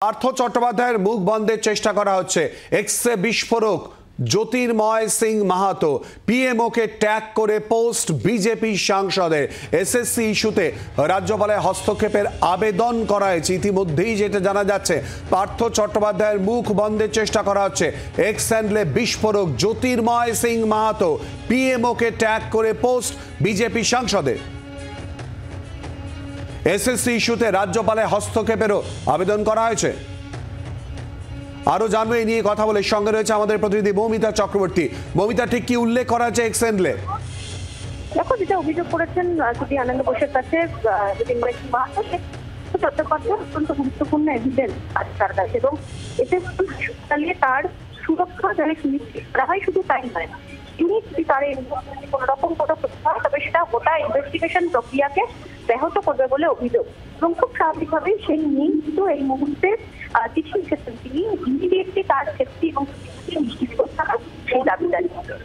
পার্থ চট্টোপাধ্যায়ের মুখ বন্ধের চেষ্টা করা হচ্ছে। এক্সে বিস্ফোরক জ্যোতির্ময় সিং মাহাতো পিএমওকে ট্যাগ করে পোস্ট বিজেপি সাংসদের। এসএসসি ইস্যুতে রাজ্যপালের হস্তক্ষেপের আবেদন করা হয়েছে। ইতিমধ্যেই যেটা জানা যাচ্ছে, পার্থ চট্টোপাধ্যায়ের মুখ বন্ধের চেষ্টা করা হচ্ছে। এক্স হ্যান্ডলে বিস্ফোরক জ্যোতির্ময় সিং মাহাতো পিএমওকে ট্যাগ করে পোস্ট বিজেপি সাংসদের। এসএসসি ইস্যুতে রাজ্যপালের হস্তক্ষেপেরও আবেদন করা হয়েছে। আরো জানবো এই নিয়ে কথা বলে সঙ্গে রয়েছে আমাদের প্রতিনিধি মৌমিতা চক্রবর্তী। মৌমিতা, ঠিক কি উল্লেখ করা হয়েছে এক্স হ্যান্ডলে? দেখো, যেটা অভিযোগ করেছেন যদি আনন্দ বোসের কাছে চট্টোপাধ্যায় অত্যন্ত গুরুত্বপূর্ণ এভিডেন্স আছে তার কাছে, এবং এতে চালিয়ে তার সুরক্ষা যেন সুনিশ্চিত করা হয়। শুধু তাই নয়, তিনি যদি তার কোন রকম কোনো প্রতিবাদ, তবে সেটা গোটা ইনভেস্টিগেশন প্রক্রিয়াকে ব্যাহত করবে বলে অভিযোগ। এবং খুব স্বাভাবিকভাবেই সেই নিয়ে কিন্তু এই মুহূর্তে চিঠি লিখেছেন তিনি, ইমিডিয়েটলি তার সেফটি এবং নিশ্চিত করতে সেই দাবি জানিয়েছেন।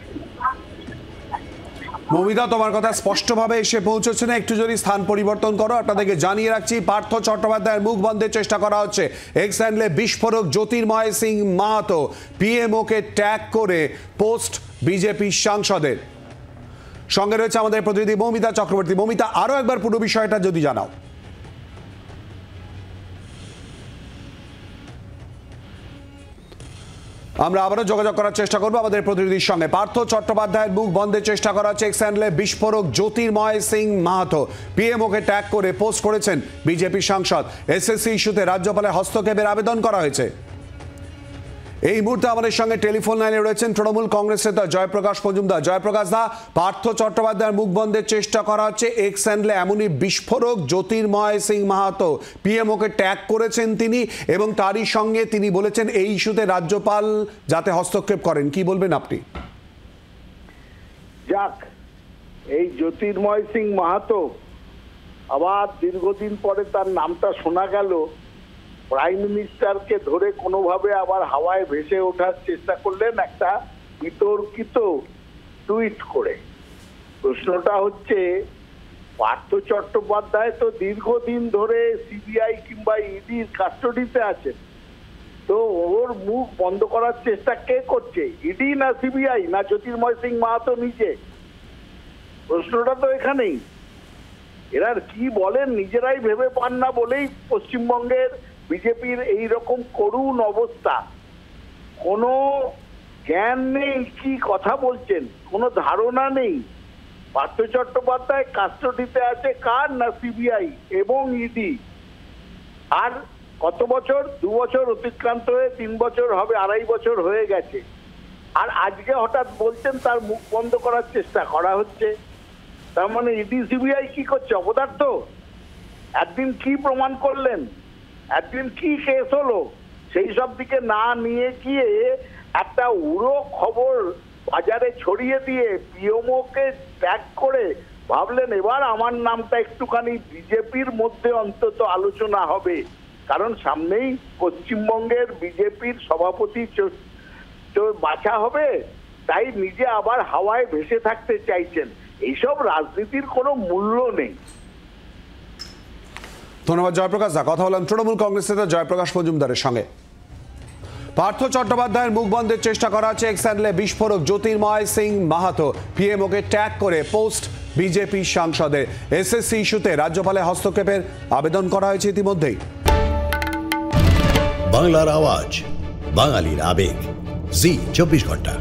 মৌমিতা, তোমার কথা স্পষ্টভাবে এসে পৌঁছচ্ছে না, একটু যদি স্থান পরিবর্তন করো। আপনাদেরকে জানিয়ে রাখছি, পার্থ চট্টোপাধ্যায়ের মুখ বন্ধের চেষ্টা করা হচ্ছে। এক্স হ্যান্ডলে বিস্ফোরক জ্যোতির্ময় সিং মাহাতো পিএমওকে ট্যাগ করে পোস্ট বিজেপি সাংসদের। সঙ্গে রয়েছে আমাদের প্রতিনিধি মৌমিতা চক্রবর্তী। মৌমিতা, আরো একবার পুরো বিষয়টা যদি জানাও। আমরা আবারও যোগাযোগ করার চেষ্টা করবো আমাদের প্রতিনিধির সঙ্গে। পার্থ চট্টোপাধ্যায়ের মুখ বন্ধের চেষ্টা করা হচ্ছে। এক্স হ্যান্ডলে বিস্ফোরক জ্যোতির্ময় সিং মাহাতো পিএমওকে ট্যাগ করে পোস্ট করেছেন বিজেপি সাংসদ। এসএসসি ইস্যুতে রাজ্যপালের হস্তক্ষেপের আবেদন করা হয়েছে। এই মুহূর্তে আমাদের সঙ্গে টেলিফোন লাইনে রয়েছেন তৃণমূল কংগ্রেস নেতা জয়প্রকাশ মজুমদার। জয়প্রকাশ দা, পার্থ চট্টোপাধ্যায়ের মুখ বন্ধের চেষ্টা করা হচ্ছে। এক্স হ্যান্ডলে এমনই বিস্ফোরক জ্যোতির্ময় সিং মাহাতো পিএমওকে ট্যাগ করেছেন তিনি, এবং তারই সঙ্গে তিনি বলেছেন এই ইস্যুতে রাজ্যপাল যাতে হস্তক্ষেপ করেন। কি বলবেন আপনি? যাক, এই জ্যোতির্ময় সিং মাহাতো আবার দীর্ঘদিন পরে তার নামটা শোনা গেল। প্রাইম মিনিস্টারকে ধরে কোনোভাবে আবার হাওয়ায় ভেসে ওঠার চেষ্টা করলেন একটা বিতর্কিত টুইট করে। প্রশ্নটা হচ্ছে, পার্থ চট্টোপাধ্যায় তো দীর্ঘদিন ধরে সিবিআই কিংবা ইডির কাস্টডিতে আছেন, তো ওর মুখ বন্ধ করার চেষ্টা কে করছে? ইডি না সিবিআই না জ্যোতির্ময় সিং মাহাতো নিজে? প্রশ্নটা তো এখানেই। এরা কি বলেন নিজেরাই ভেবে পান না বলেই পশ্চিমবঙ্গের বিজেপির এই রকম করুণ অবস্থা। কোনো জ্ঞান নেই, কি কথা বলছেন কোনো ধারণা নেই। পার্থ চট্টোপাধ্যায় কাস্টডিতে আছে কার? না সিবিআই এবং ইডি। আর কত বছর? 2 বছর অতিক্রান্ত হয়ে 3 বছর হবে, 2.5 বছর হয়ে গেছে। আর আজকে হঠাৎ বলছেন তার মুখ বন্ধ করার চেষ্টা করা হচ্ছে। তার মানে ইডি সিবিআই কি করছে? অপদার্থ। একদিন কি প্রমাণ করলেন, একদিন কি কেস হলো, সেই সব দিকে না নিয়ে গিয়ে একটা উড়ো খবর বাজারে ছড়িয়ে দিয়ে পিএমওকে ট্যাগ করে ভাবলেন এবার আমার নামটা একটুখানি বিজেপির মধ্যে অন্তত আলোচনা হবে, কারণ সামনেই পশ্চিমবঙ্গের বিজেপির সভাপতি বাছা হবে, তাই নিজে আবার হাওয়ায় ভেসে থাকতে চাইছেন। এইসব রাজনীতির কোনো মূল্য নেই। ধন্যবাদ জয়প্রকাশ দা। কথা বললাম তৃণমূল কংগ্রেস নেতা জয়প্রকাশ মজুমদারের সঙ্গে। পার্থ চট্টোপাধ্যায়ের মুখ বন্ধের চেষ্টা করা হচ্ছে। এক্স হ্যান্ডলে বিস্ফোরক জ্যোতির্ময় সিং মাহাতো পিএমওকে ট্যাগ করে পোস্ট বিজেপি সাংসদের। এসএসসি ইস্যুতে রাজ্যপালের হস্তক্ষেপের আবেদন করা হয়েছে ইতিমধ্যেই। বাংলার আওয়াজ, বাঙালির আবেগ, জি 24 ঘন্টা।